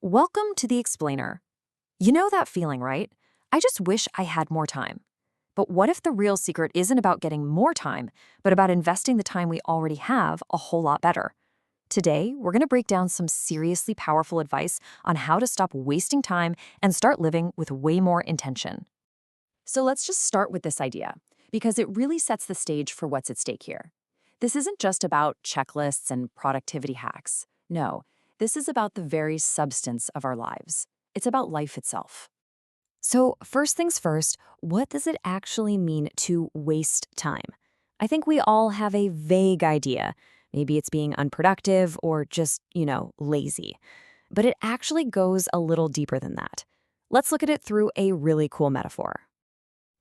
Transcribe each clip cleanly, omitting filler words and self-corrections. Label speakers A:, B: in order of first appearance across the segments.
A: Welcome to the Explainer. You know that feeling, right? I just wish I had more time. But what if the real secret isn't about getting more time, but about investing the time we already have a whole lot better? Today, we're going to break down some seriously powerful advice on how to stop wasting time and start living with way more intention. So let's just start with this idea, because it really sets the stage for what's at stake here. This isn't just about checklists and productivity hacks. No, this is about the very substance of our lives. It's about life itself. So, first things first, what does it actually mean to waste time? I think we all have a vague idea. Maybe it's being unproductive or just, lazy. But it actually goes a little deeper than that. Let's look at it through a really cool metaphor.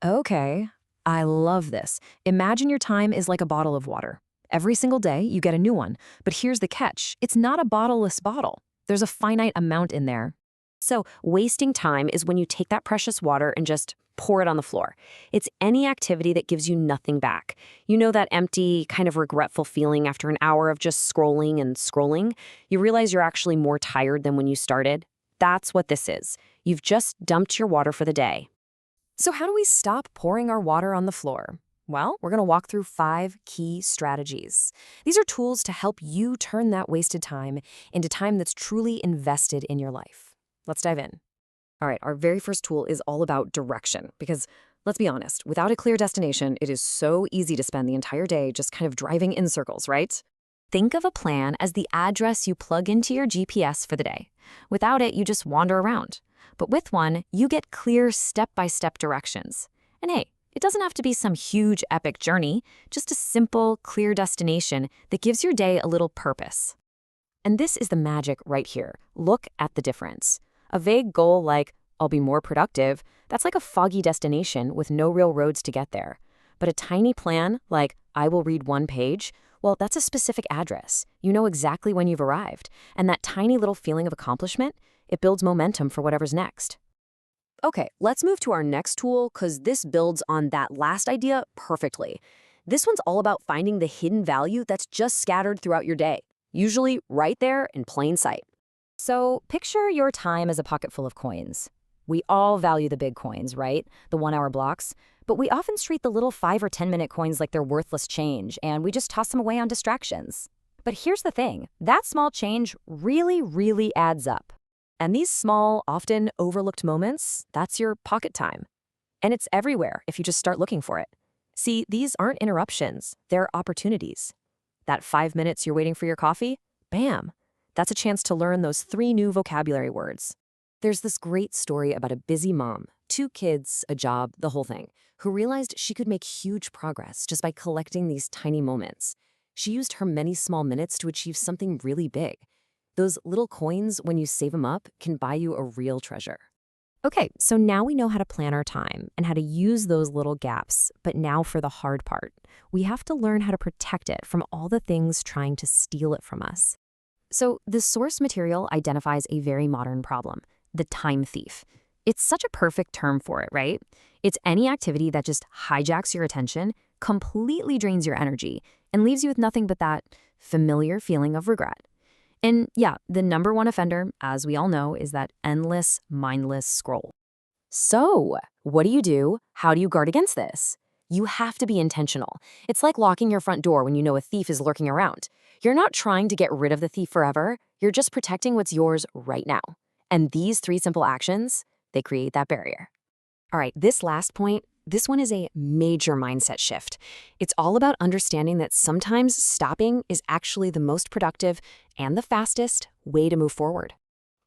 A: Okay, I love this. Imagine your time is like a bottle of water. Every single day, you get a new one. But here's the catch. It's not a bottleless bottle. There's a finite amount in there. So wasting time is when you take that precious water and just pour it on the floor. It's any activity that gives you nothing back. You know that empty, kind of regretful feeling after an hour of just scrolling and scrolling? You realize you're actually more tired than when you started? That's what this is. You've just dumped your water for the day. So how do we stop pouring our water on the floor? Well, we're going to walk through 5 key strategies. These are tools to help you turn that wasted time into time that's truly invested in your life. Let's dive in. All right, our very first tool is all about direction because let's be honest, without a clear destination, it is so easy to spend the entire day just kind of driving in circles, right? Think of a plan as the address you plug into your GPS for the day. Without it, you just wander around. But with one, you get clear step-by-step directions. And hey, it doesn't have to be some huge epic journey, just a simple, clear destination that gives your day a little purpose. And this is the magic right here. Look at the difference. A vague goal like, I'll be more productive, that's like a foggy destination with no real roads to get there. But a tiny plan like, I will read 1 page, well, that's a specific address. You know exactly when you've arrived. And that tiny little feeling of accomplishment, it builds momentum for whatever's next. Okay, let's move to our next tool because this builds on that last idea perfectly. This one's all about finding the hidden value that's just scattered throughout your day, usually right there in plain sight. So picture your time as a pocket full of coins. We all value the big coins, right? The 1-hour blocks. But we often treat the little 5 or 10-minute coins like they're worthless change, and we just toss them away on distractions. But here's the thing. That small change really, really adds up. And these small, often overlooked moments, that's your pocket time. And it's everywhere if you just start looking for it. See, these aren't interruptions, they're opportunities. That 5 minutes you're waiting for your coffee, bam, that's a chance to learn those 3 new vocabulary words. There's this great story about a busy mom, 2 kids, a job, the whole thing, who realized she could make huge progress just by collecting these tiny moments. She used her many small minutes to achieve something really big. Those little coins, when you save them up, can buy you a real treasure. Okay, so now we know how to plan our time and how to use those little gaps, but now for the hard part. We have to learn how to protect it from all the things trying to steal it from us. So the source material identifies a very modern problem, the time thief. It's such a perfect term for it, right? It's any activity that just hijacks your attention, completely drains your energy, and leaves you with nothing but that familiar feeling of regret. And yeah, the number one offender, as we all know, is that endless, mindless scroll. So, what do you do? How do you guard against this? You have to be intentional. It's like locking your front door when you know a thief is lurking around. You're not trying to get rid of the thief forever. You're just protecting what's yours right now. And these 3 simple actions, they create that barrier. All right, this last point, this one is a major mindset shift. It's all about understanding that sometimes stopping is actually the most productive and the fastest way to move forward.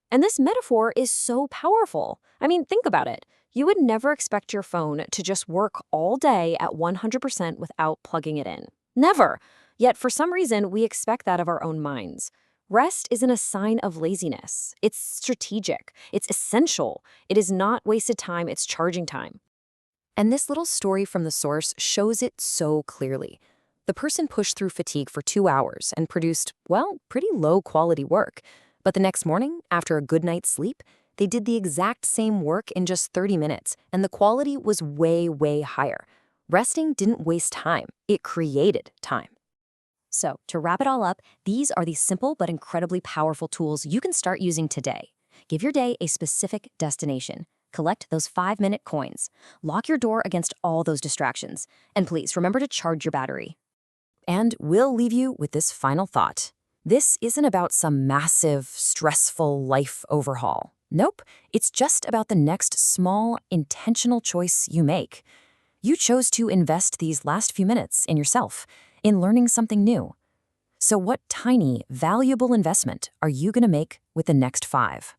A: And this metaphor is so powerful. I mean, think about it. You would never expect your phone to just work all day at 100% without plugging it in. Never. Yet for some reason, we expect that of our own minds. Rest isn't a sign of laziness. It's strategic. It's essential. It is not wasted time. It's charging time. And this little story from the source shows it so clearly. The person pushed through fatigue for 2 hours and produced, well, pretty low-quality work. But the next morning, after a good night's sleep, they did the exact same work in just 30 minutes, and the quality was way, way higher. Resting didn't waste time. It created time. So, to wrap it all up, these are the simple but incredibly powerful tools you can start using today. Give your day a specific destination. Collect those 5-minute coins. Lock your door against all those distractions. And please remember to charge your battery. And we'll leave you with this final thought. This isn't about some massive, stressful life overhaul. Nope, it's just about the next small, intentional choice you make. You chose to invest these last few minutes in yourself, in learning something new. So what tiny, valuable investment are you going to make with the next 5?